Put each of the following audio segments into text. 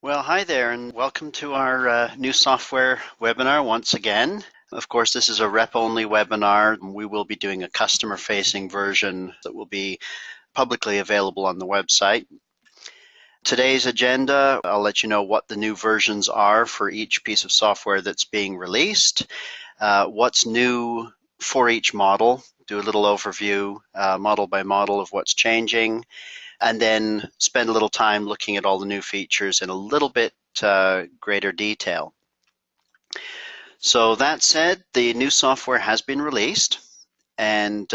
Well, hi there, and welcome to our new software webinar once again. Of course, this is a rep-only webinar. We will be doing a customer-facing version that will be publicly available on the website. Today's agenda, I'll let you know what the new versions are for each piece of software that's being released, what's new for each model, do a little overview, model by model of what's changing, and then spend a little time looking at all the new features in a little bit greater detail. So that said, the new software has been released, and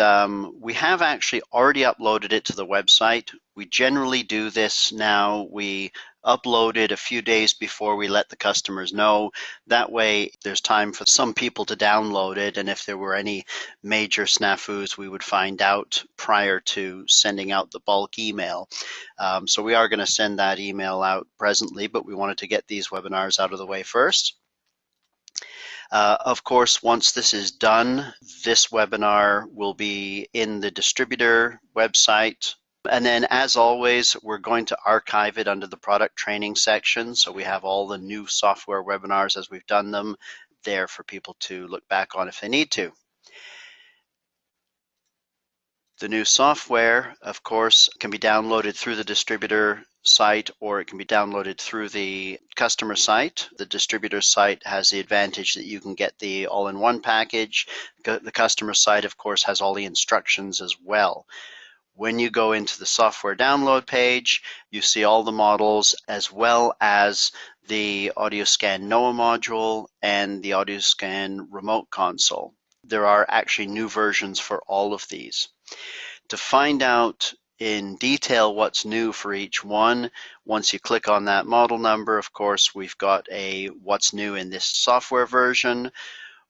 we have actually already uploaded it to the website. We generally do this now. We upload it a few days before we let the customers know. That way there's time for some people to download it, and if there were any major snafus, we would find out prior to sending out the bulk email. So we are going to send that email out presently, but we wanted to get these webinars out of the way first. Of course, once this is done, this webinar will be in the Distributor website. And then, as always, we're going to archive it under the product training section. So we have all the new software webinars as we've done them there for people to look back on if they need to. The new software, of course, can be downloaded through the Distributor site, or it can be downloaded through the customer site. The Distributor site has the advantage that you can get the all-in-one package. The customer site, of course, has all the instructions as well. When you go into the software download page, you see all the models as well as the AudioScan NOAA module and the AudioScan remote console. There are actually new versions for all of these. To find out in detail what's new for each one, once you click on that model number, of course, we've got a what's new in this software version.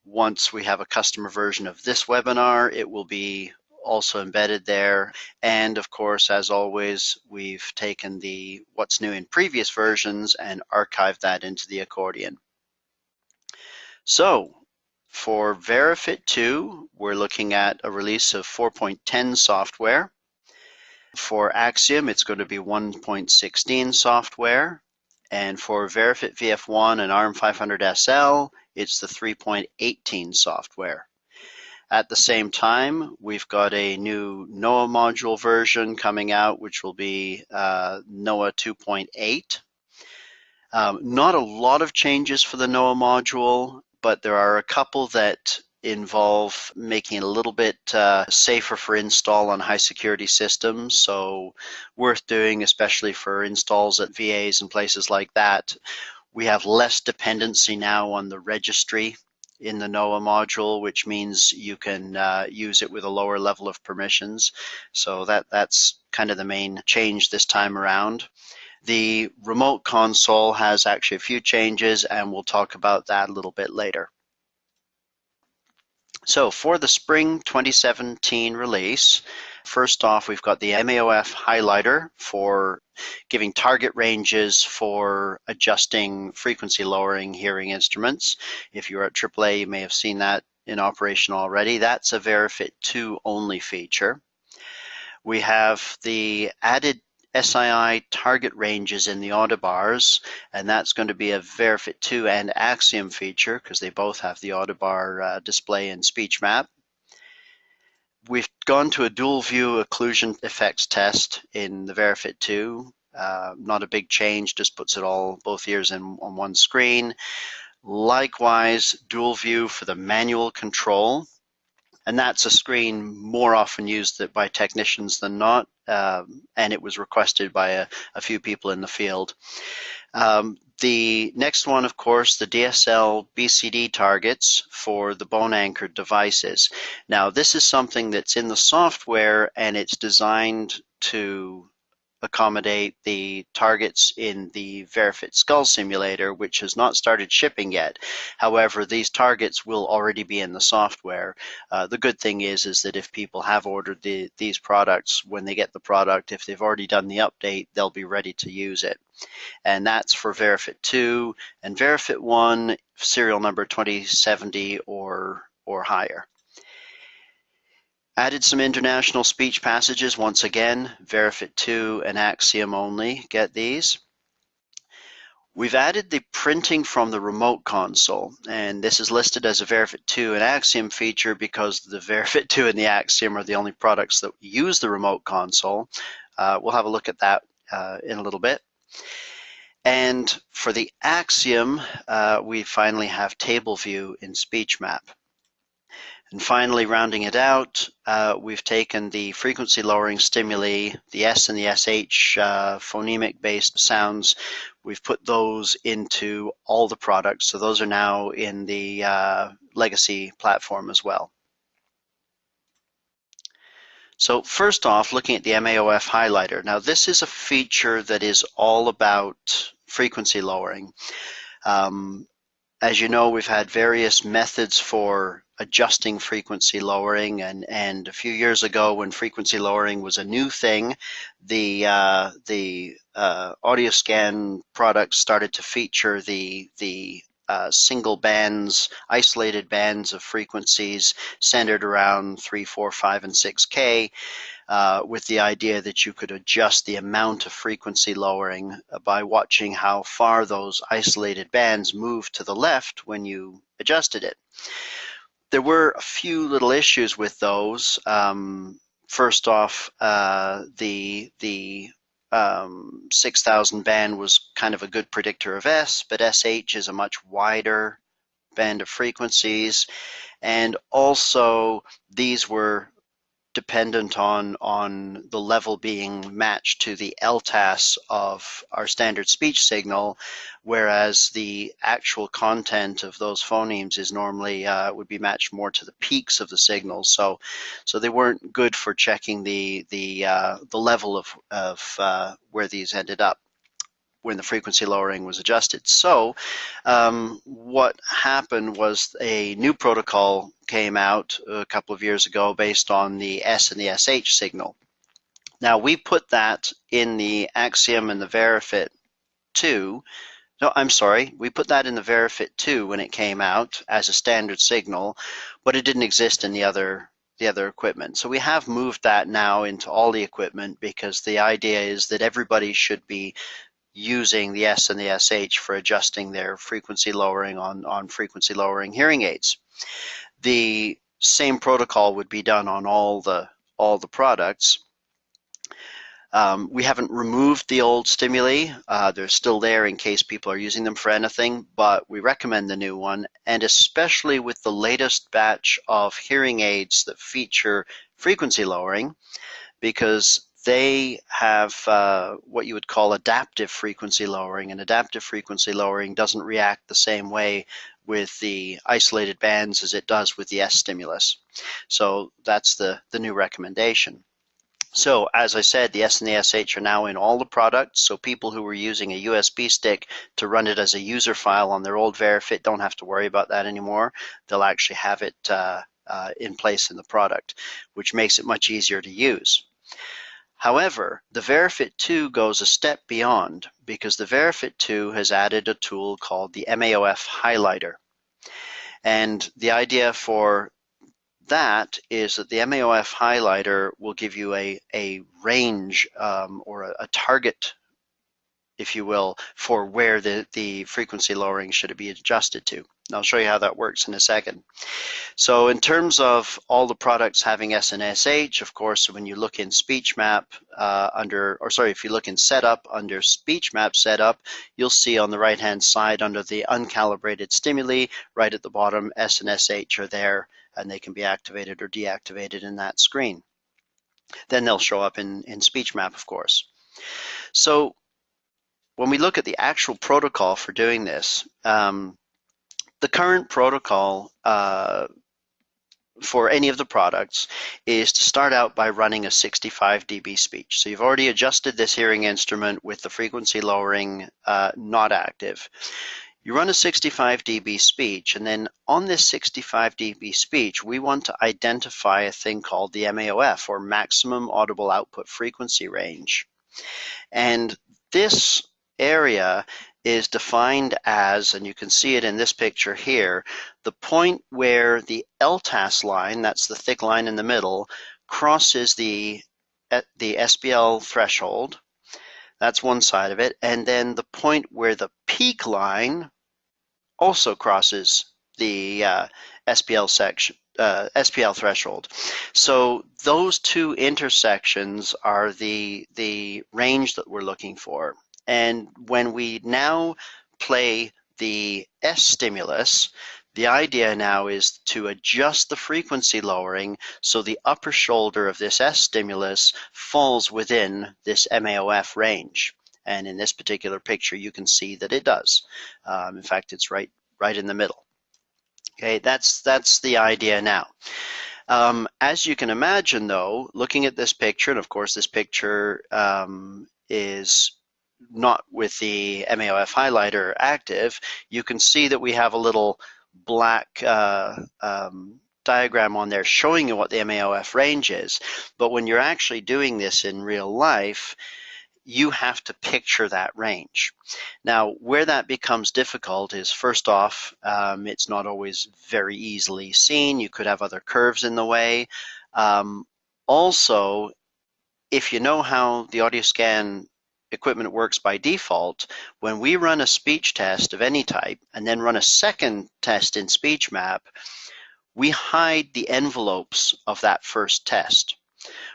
Once we have a customer version of this webinar, it will be also embedded there. And of course, as always, we've taken the what's new in previous versions and archived that into the accordion. So for Verifit 2, we're looking at a release of 4.10 software. For Axiom, it's going to be 1.16 software. And for Verifit VF1 and ARM500SL, it's the 3.18 software. At the same time, we've got a new NOAA module version coming out, which will be NOAA 2.8. Not a lot of changes for the NOAA module, but there are a couple that involve making it a little bit safer for install on high security systems, so worth doing, especially for installs at VAs and places like that. We have less dependency now on the registry in the NOAA module, which means you can use it with a lower level of permissions. So that's kind of the main change this time around. The remote console has actually a few changes, and we'll talk about that a little bit later. So for the spring 2017 release, first off, we've got the MAOF highlighter for giving target ranges for adjusting frequency lowering hearing instruments. If you're at AAA, you may have seen that in operation already. That's a Verifit 2 only feature. We have the added SII target ranges in the Audibars, and that's going to be a Verifit 2 and Axiom feature because they both have the Audibar display and speech map. We've gone to a dual view occlusion effects test in the Verifit 2. Not a big change, just puts it all, both ears on one screen. Likewise, dual view for the manual control. And that's a screen more often used by technicians than not, and it was requested by a few people in the field. The next one, of course, the DSL BCD targets for the bone-anchored devices. Now, this is something that's in the software, and it's designed to accommodate the targets in the Verifit Skull Simulator, which has not started shipping yet. However, these targets will already be in the software. The good thing is that if people have ordered these products, when they get the product, if they've already done the update, they'll be ready to use it. And that's for Verifit 2 and Verifit 1, serial number 2070 or higher. Added some international speech passages once again, Verifit 2 and Axiom only get these. We've added the printing from the remote console, and this is listed as a Verifit 2 and Axiom feature because the Verifit 2 and the Axiom are the only products that use the remote console. We'll have a look at that in a little bit. And for the Axiom, we finally have table view in SpeechMap. And finally, rounding it out, we've taken the frequency lowering stimuli, the S and the SH phonemic-based sounds. We've put those into all the products, so those are now in the legacy platform as well. So first off, looking at the MAOF highlighter. Now this is a feature that is all about frequency lowering. As you know, we've had various methods for adjusting frequency lowering, and a few years ago when frequency lowering was a new thing, the audio scan products started to feature the single bands, isolated bands of frequencies centered around 3, 4, 5, and 6K. With the idea that you could adjust the amount of frequency lowering by watching how far those isolated bands moved to the left when you adjusted it. There were a few little issues with those. First off, the 6000 band was kind of a good predictor of S, but SH is a much wider band of frequencies, and also these were dependent on the level being matched to the LTAS of our standard speech signal, whereas the actual content of those phonemes is normally would be matched more to the peaks of the signal. So they weren't good for checking the level of where these ended up when the frequency lowering was adjusted. So what happened was a new protocol came out a couple of years ago based on the S and the SH signal. Now we put that in the Axiom and the Verifit 2. No, I'm sorry, we put that in the Verifit 2 when it came out as a standard signal, but it didn't exist in the other equipment. So we have moved that now into all the equipment because the idea is that everybody should be using the S and the SH for adjusting their frequency lowering on frequency lowering hearing aids. The same protocol would be done on all the products. We haven't removed the old stimuli. They're still there in case people are using them for anything, but we recommend the new one, and especially with the latest batch of hearing aids that feature frequency lowering, because they have what you would call adaptive frequency lowering, and adaptive frequency lowering doesn't react the same way with the isolated bands as it does with the S stimulus. So that's the new recommendation. So as I said, the S and the SH are now in all the products, so people who were using a USB stick to run it as a user file on their old Verifit don't have to worry about that anymore. They'll actually have it in place in the product, which makes it much easier to use. However, the Verifit 2 goes a step beyond because the Verifit 2 has added a tool called the MAOF highlighter. And the idea for that is that the MAOF highlighter will give you a range or a target, if you will, for where the frequency lowering should be adjusted to. And I'll show you how that works in a second. So in terms of all the products having S and SH, of course, when you look in SpeechMap if you look in Setup under SpeechMap Setup, you'll see on the right-hand side under the uncalibrated stimuli, right at the bottom, S and SH are there, and they can be activated or deactivated in that screen. Then they'll show up in SpeechMap, of course. So when we look at the actual protocol for doing this, the current protocol for any of the products is to start out by running a 65 dB speech. So you've already adjusted this hearing instrument with the frequency lowering not active. You run a 65 dB speech, and then on this 65 dB speech, we want to identify a thing called the MAOF, or Maximum Audible Output Frequency Range. And this area is defined as, and you can see it in this picture here, the point where the LTAS line, that's the thick line in the middle, crosses the SBL threshold. That's one side of it. And then the point where the peak line also crosses the SPL threshold. So those two intersections are the range that we're looking for. And when we now play the S stimulus, the idea now is to adjust the frequency lowering so the upper shoulder of this S stimulus falls within this MAOF range. And in this particular picture, you can see that it does. In fact, it's right in the middle. Okay, that's the idea now. As you can imagine, though, looking at this picture, and of course this picture is not with the MAOF highlighter active, you can see that we have a little black diagram on there showing you what the MAOF range is. But when you're actually doing this in real life, you have to picture that range. Now, where that becomes difficult is, first off, it's not always very easily seen. You could have other curves in the way. Also, if you know how the audio scan equipment works by default, when we run a speech test of any type and then run a second test in SpeechMap, we hide the envelopes of that first test.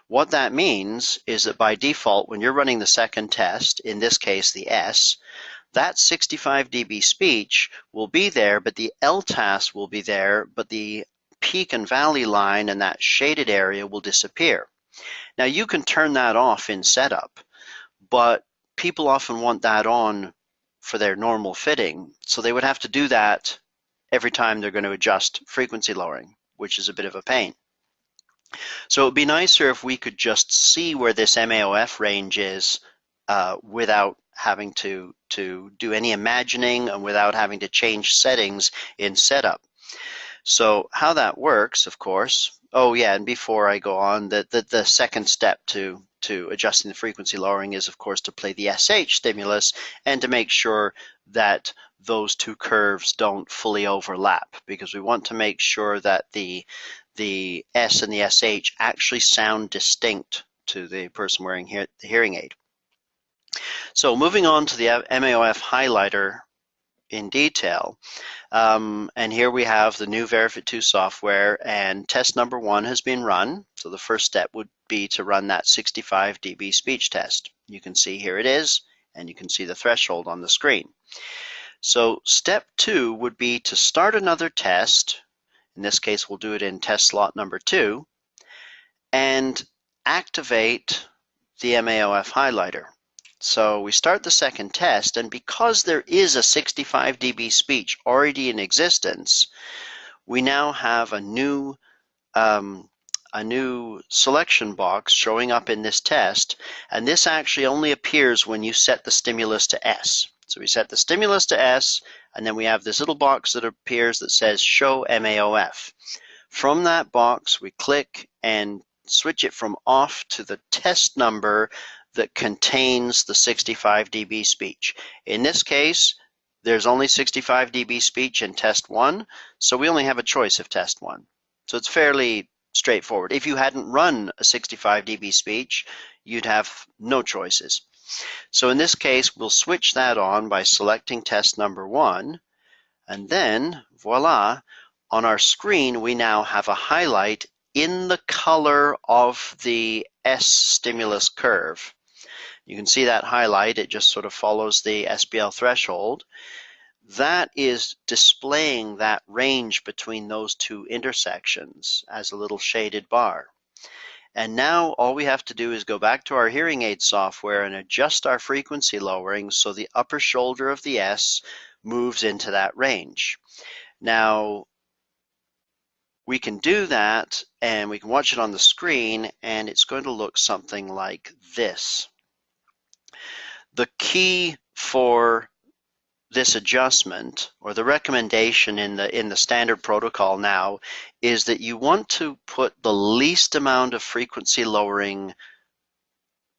What that means is that by default, when you're running the second test, in this case the S, that 65 dB speech will be there, but the LTAS will be there, but the peak and valley line and that shaded area will disappear. Now you can turn that off in setup, but people often want that on for their normal fitting, so they would have to do that every time they're going to adjust frequency lowering, which is a bit of a pain. So it would be nicer if we could just see where this MAOF range is without having to do any imagining and without having to change settings in setup. So how that works, of course, oh yeah, and before I go on, the second step to adjusting the frequency lowering is, of course, to play the SH stimulus and to make sure that those two curves don't fully overlap, because we want to make sure that the S and the SH actually sound distinct to the person wearing the hearing aid. So moving on to the MAOF highlighter in detail, and here we have the new Verifit 2 software, and test number 1 has been run. So the first step would be to run that 65 dB speech test. You can see here it is, and you can see the threshold on the screen. So step 2 would be to start another test. In this case, we'll do it in test slot number 2, and activate the MAOF highlighter. So we start the second test, and because there is a 65 dB speech already in existence, we now have a new selection box showing up in this test, and this actually only appears when you set the stimulus to S. So we set the stimulus to S, and then we have this little box that appears that says Show MAOF. From that box, we click and switch it from off to the test number that contains the 65 dB speech. In this case, there's only 65 dB speech in test 1, so we only have a choice of test 1. So it's fairly straightforward. If you hadn't run a 65 dB speech, you'd have no choices. So in this case, we'll switch that on by selecting test number 1, and then, voila, on our screen we now have a highlight in the color of the S stimulus curve. You can see that highlight, it just sort of follows the SPL threshold. That is displaying that range between those two intersections as a little shaded bar. And now all we have to do is go back to our hearing aid software and adjust our frequency lowering so the upper shoulder of the S moves into that range. Now, we can do that and we can watch it on the screen, and it's going to look something like this. The key for this adjustment, or the recommendation in the standard protocol now, is that you want to put the least amount of frequency lowering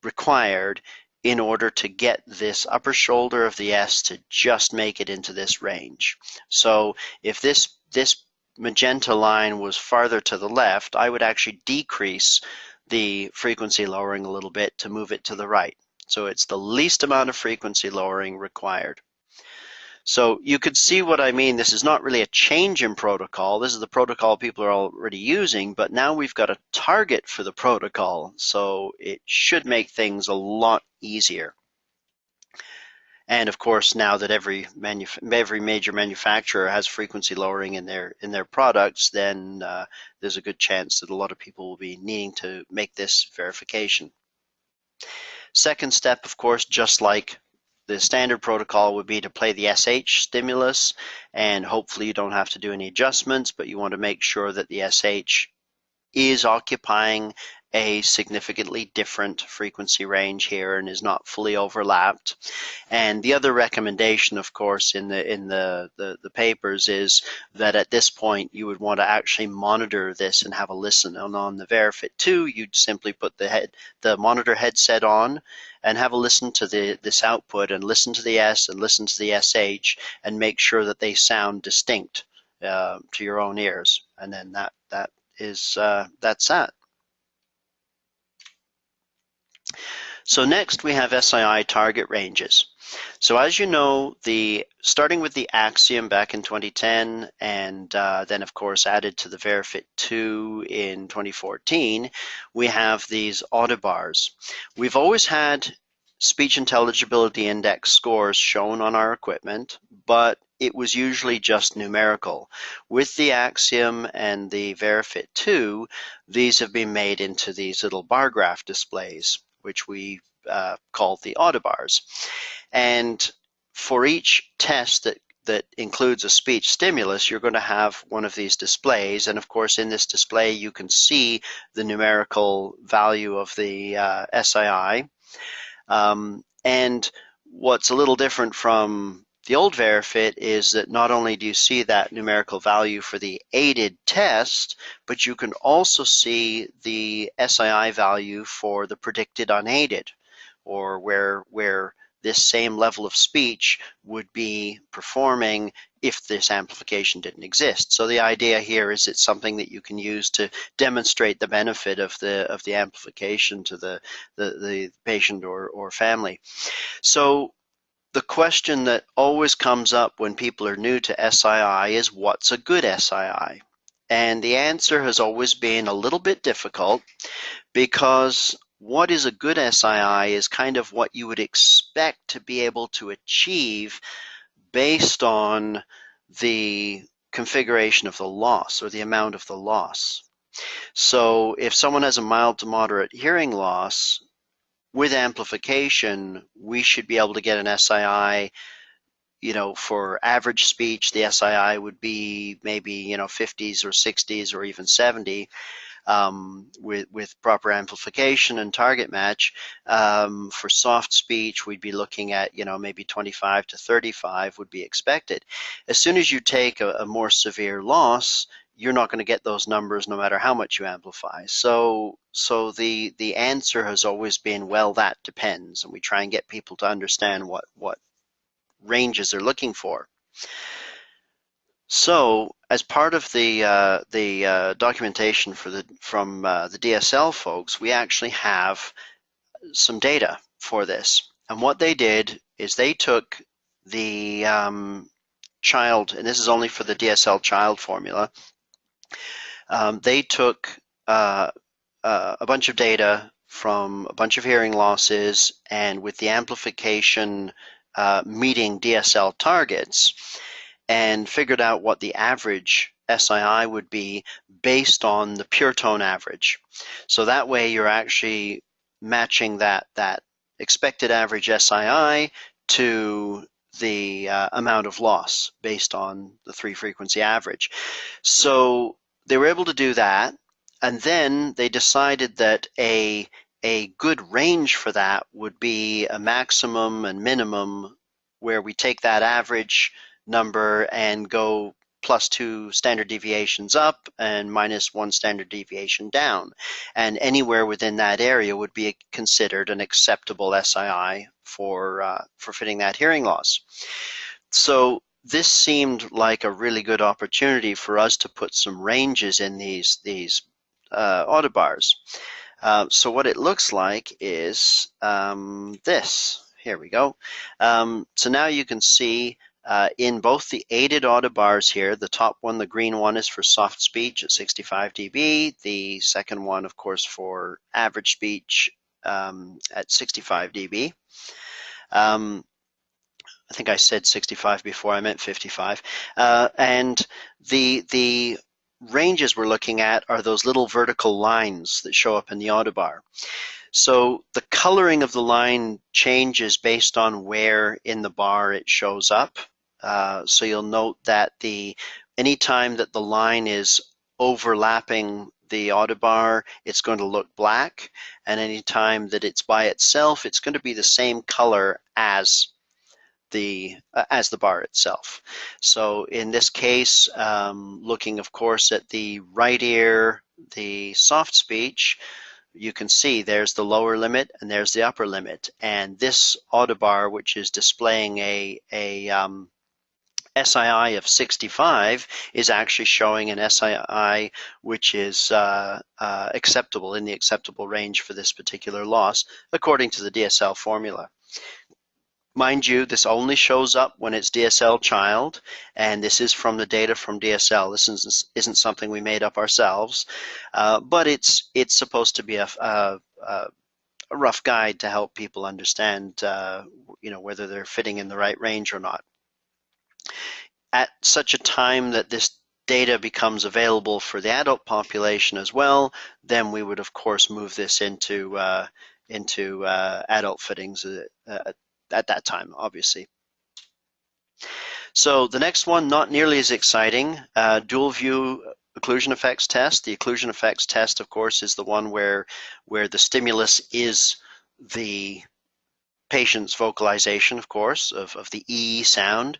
required in order to get this upper shoulder of the S to just make it into this range. So if this magenta line was farther to the left, I would actually decrease the frequency lowering a little bit to move it to the right. So it's the least amount of frequency lowering required. So you could see what I mean. This is not really a change in protocol. This is the protocol people are already using, but now we've got a target for the protocol. So it should make things a lot easier. And of course, now that every major manufacturer has frequency lowering in their products, then there's a good chance that a lot of people will be needing to make this verification. Second step, of course, just like the standard protocol, would be to play the SH stimulus, and hopefully you don't have to do any adjustments, but you want to make sure that the SH is occupying a significantly different frequency range here and is not fully overlapped. And the other recommendation, of course, in the papers is that at this point you would want to actually monitor this and have a listen. And on the Verifit 2, you'd simply put the monitor headset on and have a listen to this output, and listen to the S and listen to the SH, and make sure that they sound distinct to your own ears. And then that's that. So next we have SII target ranges. So as you know, starting with the Axiom back in 2010, and then of course added to the Verifit 2 in 2014, we have these Audibars. We've always had speech intelligibility index scores shown on our equipment, but it was usually just numerical. With the Axiom and the Verifit 2, these have been made into these little bar graph displays, which we call the Audibars. And for each test that includes a speech stimulus, you're going to have one of these displays. And of course, in this display, you can see the numerical value of the SII. And what's a little different from the old Verifit is that not only do you see that numerical value for the aided test, but you can also see the SII value for the predicted unaided, or where this same level of speech would be performing if this amplification didn't exist. So the idea here is it's something that you can use to demonstrate the benefit of the amplification to the patient or family. So the question that always comes up when people are new to SII is, what's a good SII? And the answer has always been a little bit difficult, because what is a good SII is kind of what you would expect to be able to achieve based on the configuration of the loss or the amount of the loss. So if someone has a mild to moderate hearing loss, with amplification, we should be able to get an SII, for average speech, the SII would be maybe, 50s or 60s or even 70. With proper amplification and target match. For soft speech, we'd be looking at, maybe 25 to 35 would be expected. As soon as you take a more severe loss, you're not going to get those numbers no matter how much you amplify. So the answer has always been, well, that depends, and we try and get people to understand what ranges they're looking for. So, as part of the documentation from the DSL folks, we actually have some data for this. And what they did is they took the child, and this is only for the DSL child formula. They took a bunch of data from a bunch of hearing losses, and with the amplification meeting DSL targets, and figured out what the average SII would be based on the pure tone average. So that way you're actually matching that expected average SII to the amount of loss based on the 3-frequency average. So they were able to do that, and then they decided that a good range for that would be a maximum and minimum, where we take that average number and go +2 standard deviations up and -1 standard deviation down. And anywhere within that area would be considered an acceptable SII for fitting that hearing loss. So this seemed like a really good opportunity for us to put some ranges in these Audibars. So what it looks like is this. Here we go. So now you can see in both the aided auto bars here, the top one, the green one, is for soft speech at 65 dB. The second one, of course, for average speech at 65 dB. I think I said 65 before, I meant 55. And the ranges we're looking at are those little vertical lines that show up in the auto bar. So the coloring of the line changes based on where in the bar it shows up. So you'll note that anytime that the line is overlapping the auto bar, it's going to look black, and anytime that it's by itself, it's going to be the same color as the bar itself. So in this case, looking of course at the right ear, the soft speech, you can see there's the lower limit and there's the upper limit. And this auto bar, which is displaying a SII of 65, is actually showing an SII which is acceptable, in the acceptable range for this particular loss, according to the DSL formula. Mind you, this only shows up when it's DSL child, and this is from the data from DSL. This isn't something we made up ourselves, but it's supposed to be a rough guide to help people understand, whether they're fitting in the right range or not. At such a time that this data becomes available for the adult population as well, then we would of course move this into adult fittings at that time, obviously. So the next one, not nearly as exciting, dual view occlusion effects test. The occlusion effects test, of course, is the one where the stimulus is the patient's vocalization, of course, of the E sound,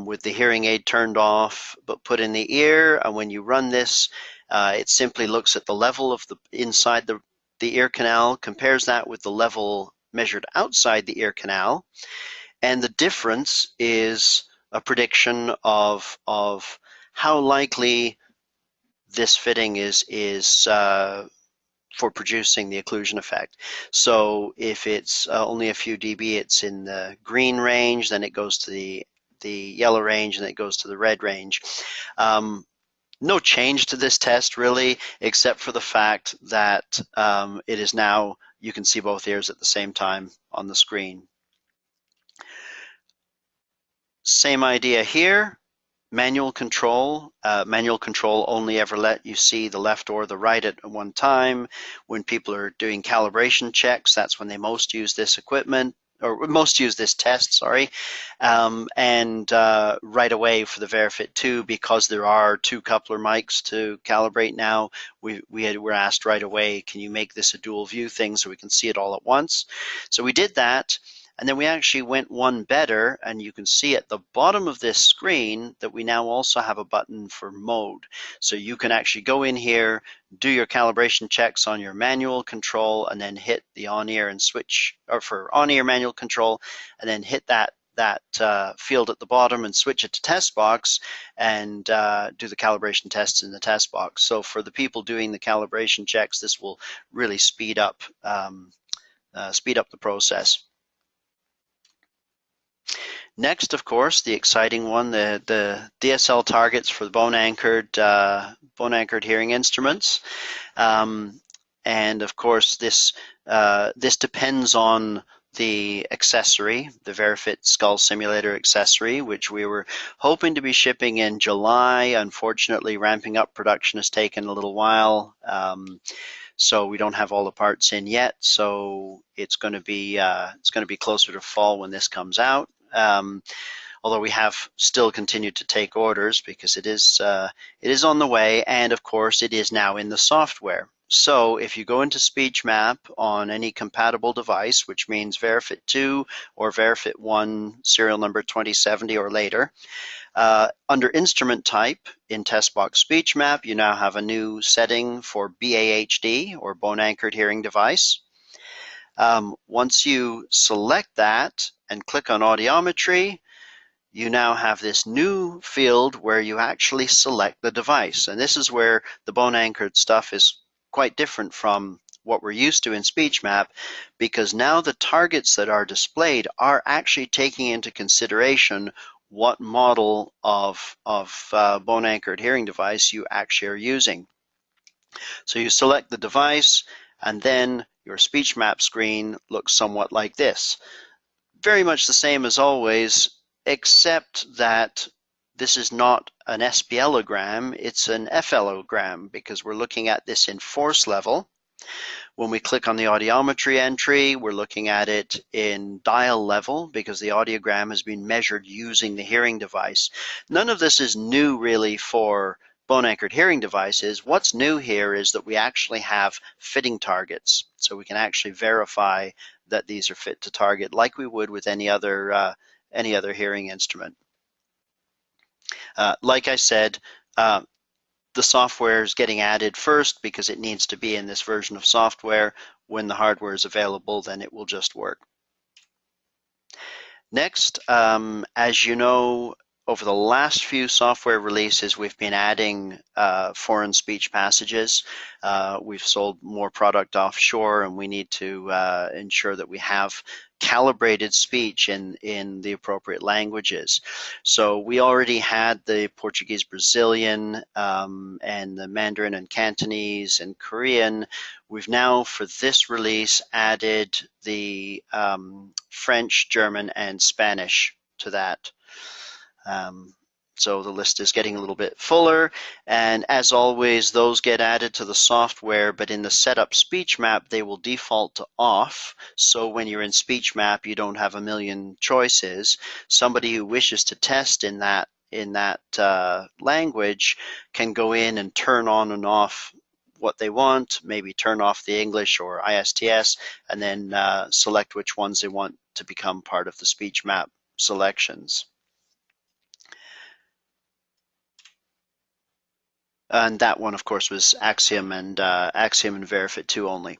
with the hearing aid turned off but put in the ear. And when you run this, it simply looks at the level of the inside the ear canal, compares that with the level measured outside the ear canal, and the difference is a prediction of how likely this fitting is for producing the occlusion effect. So if it's only a few dB, it's in the green range, then it goes to the yellow range, and it goes to the red range. No change to this test really, except for the fact that it is now, you can see both ears at the same time on the screen. Same idea here. Manual control only ever let you see the left or the right at one time. When people are doing calibration checks, that's when they most use this equipment, or most use this test, sorry. And right away for the VeriFit 2, because there are 2 coupler mics to calibrate now, we were asked right away, can you make this a dual view thing so we can see it all at once? So we did that. And then we actually went one better, and you can see at the bottom of this screen that we now also have a button for mode. So you can actually go in here, do your calibration checks on your manual control, and then hit the on-ear and switch, or for on-ear manual control, and then hit that field at the bottom and switch it to test box, and do the calibration tests in the test box. So for the people doing the calibration checks, this will really speed up the process. Next, of course, the exciting one, the DSL targets for the bone-anchored hearing instruments, and of course this depends on the accessory, the VeriFit Skull Simulator accessory, which we were hoping to be shipping in July. Unfortunately, ramping up production has taken a little while. So we don't have all the parts in yet. So it's going to be closer to fall when this comes out. Although we have still continued to take orders because it is on the way, and of course it is now in the software. So if you go into SpeechMap on any compatible device, which means VeriFit 2 or VeriFit 1 serial number 2070 or later, under instrument type in TestBox SpeechMap, you now have a new setting for BAHD, or bone anchored hearing device. Once you select that and click on audiometry, you now have this new field where you actually select the device. And this is where the bone anchored stuff is quite different from what we're used to in SpeechMap, because now the targets that are displayed are actually taking into consideration what model of bone-anchored hearing device you actually are using. So you select the device, and then your SpeechMap screen looks somewhat like this. Very much the same as always, except that this is not an SPLogram, it's an FLogram, because we're looking at this in force level. When we click on the audiometry entry, we're looking at it in dial level because the audiogram has been measured using the hearing device. None of this is new really for bone-anchored hearing devices. What's new here is that we actually have fitting targets, so we can actually verify that these are fit to target like we would with any other hearing instrument. Like I said, the software is getting added first because it needs to be in this version of software. When the hardware is available, then it will just work. Next, as you know, over the last few software releases, we've been adding foreign speech passages. We've sold more product offshore, and we need to ensure that we have calibrated speech in the appropriate languages. So we already had the Portuguese Brazilian and the Mandarin and Cantonese and Korean. We've now, for this release, added the French, German, and Spanish to that. So the list is getting a little bit fuller, and as always, those get added to the software, but in the setup SpeechMap, they will default to off. So when you're in SpeechMap, you don't have a million choices. Somebody who wishes to test in that language can go in and turn on and off what they want, maybe turn off the English or ISTS, and then select which ones they want to become part of the SpeechMap selections. And that one, of course, was Axiom and Verifit 2 only.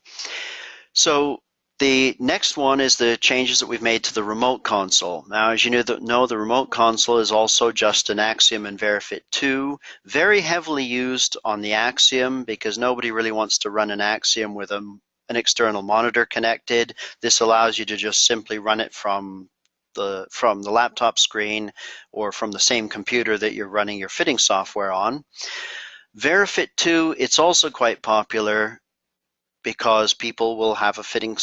So the next one is the changes that we've made to the remote console. Now, as you know, the remote console is also just an Axiom and Verifit 2, very heavily used on the Axiom because nobody really wants to run an Axiom with an external monitor connected. This allows you to just simply run it from the laptop screen or from the same computer that you're running your fitting software on. Verifit 2, it's also quite popular because people will have a fitting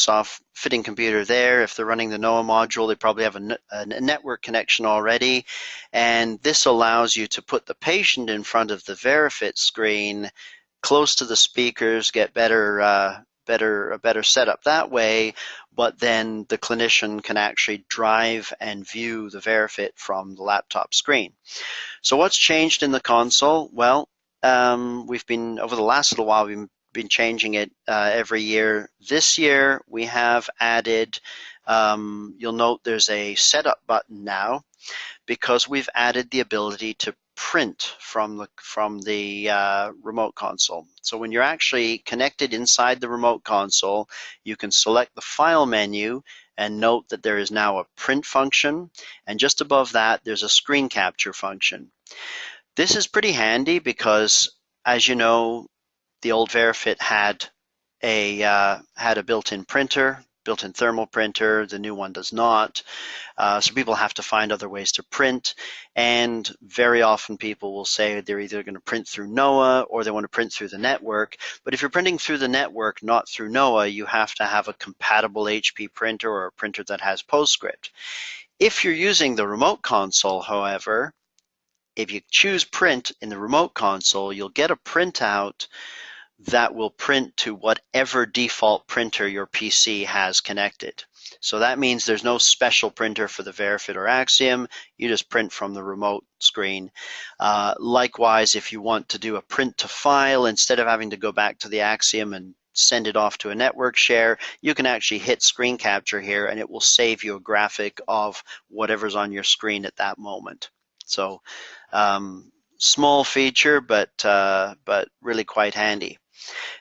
computer there. If they're running the NOAA module, they probably have a network connection already, and this allows you to put the patient in front of the Verifit screen close to the speakers, get a better setup that way, but then the clinician can actually drive and view the Verifit from the laptop screen. So what's changed in the console? Well, we've been, over the last little while, we've been changing it every year. This year we have added, you'll note there's a setup button now because we've added the ability to print from the remote console. So when you're actually connected inside the remote console, you can select the file menu and note that there is now a print function, and just above that there's a screen capture function. This is pretty handy because, as you know, the old Verifit had a built-in printer, built-in thermal printer. The new one does not. So people have to find other ways to print, and very often people will say they're either going to print through NOAA or they want to print through the network. But if you're printing through the network, not through NOAA, you have to have a compatible HP printer or a printer that has PostScript. If you're using the remote console, however, if you choose print in the remote console, you'll get a printout that will print to whatever default printer your PC has connected. So that means there's no special printer for the Verifit or Axiom. You just print from the remote screen. Likewise, if you want to do a print to file, instead of having to go back to the Axiom and send it off to a network share, you can actually hit screen capture here and it will save you a graphic of whatever's on your screen at that moment. So small feature, but really quite handy.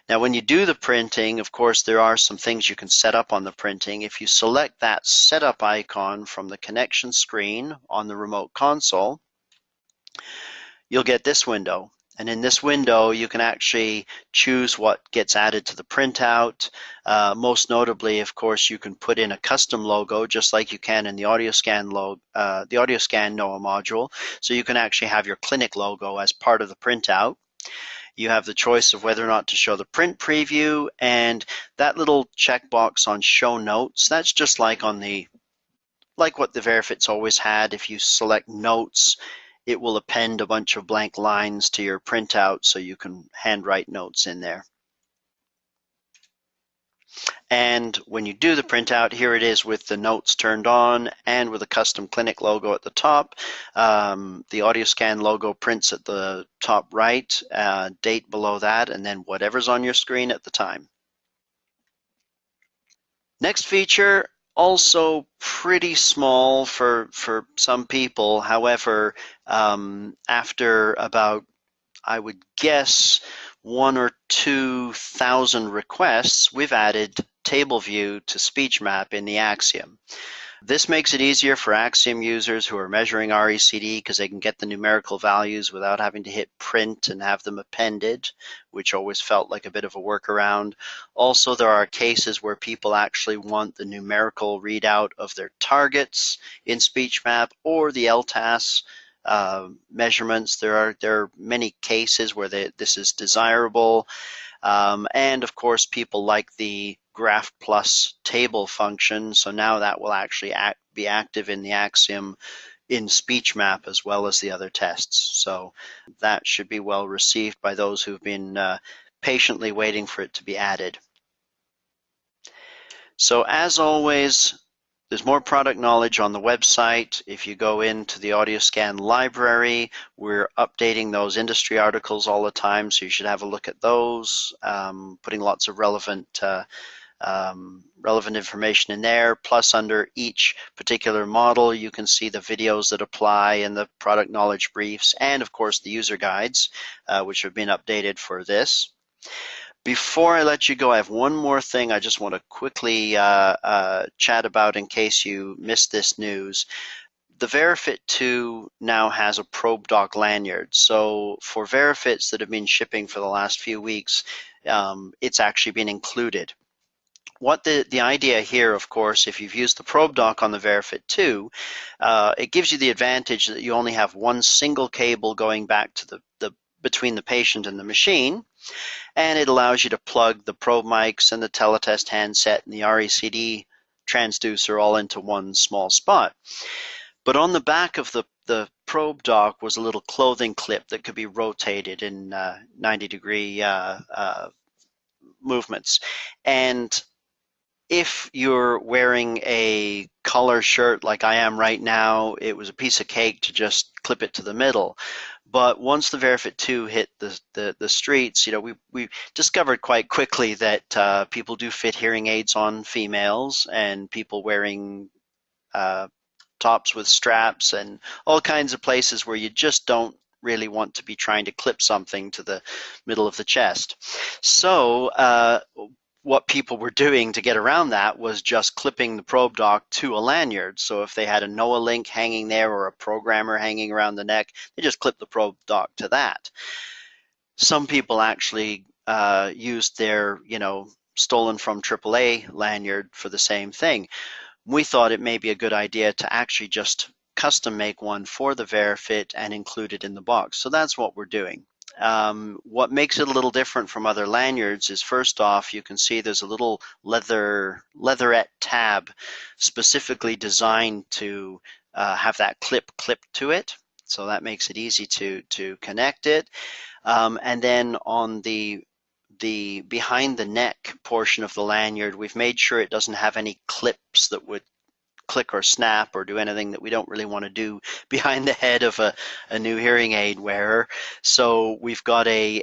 Now, when you do the printing, of course, there are some things you can set up on the printing. If you select that setup icon from the connection screen on the remote console, you'll get this window. And in this window, you can actually choose what gets added to the printout. Most notably, of course, you can put in a custom logo, just like you can in the AudioScan NOAA module. So you can actually have your clinic logo as part of the printout. You have the choice of whether or not to show the print preview, and that little checkbox on show notes, that's just like on the what the Verifit's always had. If you select notes, it will append a bunch of blank lines to your printout so you can handwrite notes in there. And when you do the printout, here it is with the notes turned on and with a custom clinic logo at the top. The AudioScan logo prints at the top right, date below that, and then whatever's on your screen at the time. Next feature, also pretty small for some people. However, after about, I would guess, 1,000 or 2,000 requests, we've added table view to speech map in the Axiom. This makes it easier for Axiom users who are measuring RECD because they can get the numerical values without having to hit print and have them appended, which always felt like a bit of a workaround. Also, there are cases where people actually want the numerical readout of their targets in speech map or the LTAS measurements. There are many cases where this is desirable. And of course, people like the Graph Plus table function, so now that will actually be active in the Axiom in speech map as well as the other tests. So that should be well received by those who've been patiently waiting for it to be added. So as always, there's more product knowledge on the website. If you go into the AudioScan library, we're updating those industry articles all the time, so you should have a look at those, putting lots of relevant information in there. Plus, under each particular model, you can see the videos that apply and the product knowledge briefs, and of course the user guides, which have been updated for this. Before I let you go, I have one more thing I just want to quickly chat about in case you missed this news. The Verifit 2 now has a probe dock lanyard. So for Verifits that have been shipping for the last few weeks, it's actually been included. What the idea here, of course, if you've used the probe dock on the Verifit 2, it gives you the advantage that you only have one single cable going back to between the patient and the machine, and it allows you to plug the probe mics and the teletest handset and the RECD transducer all into one small spot. But on the back of the probe dock was a little clothing clip that could be rotated in 90-degree movements. And if you're wearing a collar shirt like I am right now, it was a piece of cake to just clip it to the middle. But once the Verifit 2 hit the streets, you know, we discovered quite quickly that people do fit hearing aids on females, and people wearing tops with straps and all kinds of places where you just don't really want to be trying to clip something to the middle of the chest. So what people were doing to get around that was just clipping the probe dock to a lanyard. So if they had a NOAA link hanging there or a programmer hanging around the neck, they just clip the probe dock to that. Some people actually used their, stolen from AAA lanyard for the same thing. We thought it may be a good idea to actually just custom make one for the Verifit and include it in the box. So that's what we're doing. What makes it a little different from other lanyards is, first off, you can see there's a little leatherette tab specifically designed to have that clip clipped to it. So that makes it easy to connect it. And then on the behind the neck portion of the lanyard, we've made sure it doesn't have any clips that would click or snap or do anything that we don't really want to do behind the head of a new hearing aid wearer. So we've got a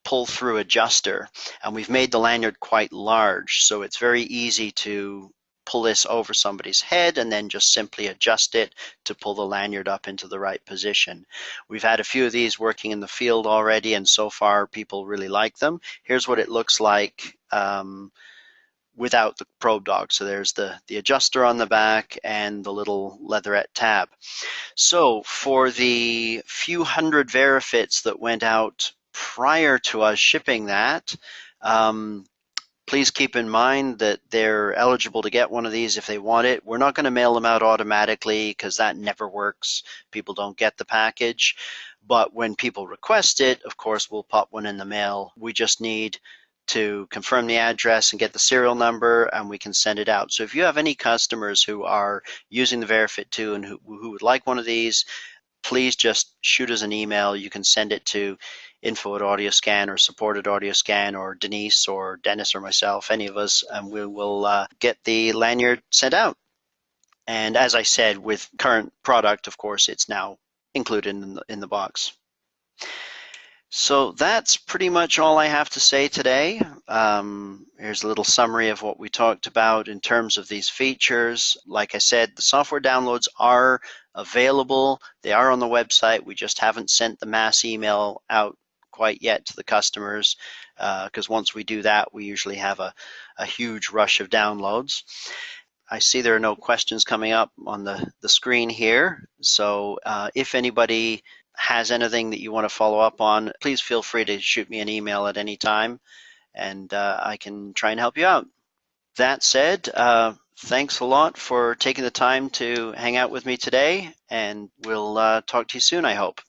pull-through adjuster, and we've made the lanyard quite large, so it's very easy to pull this over somebody's head and then just simply adjust it to pull the lanyard up into the right position. We've had a few of these working in the field already, and so far people really like them. Here's what it looks like without the probe dock. So there's the adjuster on the back and the little leatherette tab. So for the few hundred Verifits that went out prior to us shipping that, um, please keep in mind that they're eligible to get one of these if they want it. We're not going to mail them out automatically because that never works. People don't get the package. But when people request it, of course, we'll pop one in the mail. We just need to confirm the address and get the serial number, and we can send it out. So if you have any customers who are using the Verifit 2 and who would like one of these, please just shoot us an email. You can send it to info@audioscan or support@audioscan or Denise or Dennis or myself, any of us, and we will get the lanyard sent out. And as I said, with current product, of course, it's now included in the box. So that's pretty much all I have to say today. Here's a little summary of what we talked about in terms of these features. Like I said, the software downloads are available. They are on the website. We just haven't sent the mass email out quite yet to the customers because once we do that, we usually have a huge rush of downloads. I see there are no questions coming up on the screen here. So if anybody has anything that you want to follow up on, please feel free to shoot me an email at any time, and I can try and help you out. That said, thanks a lot for taking the time to hang out with me today, and we'll talk to you soon, I hope.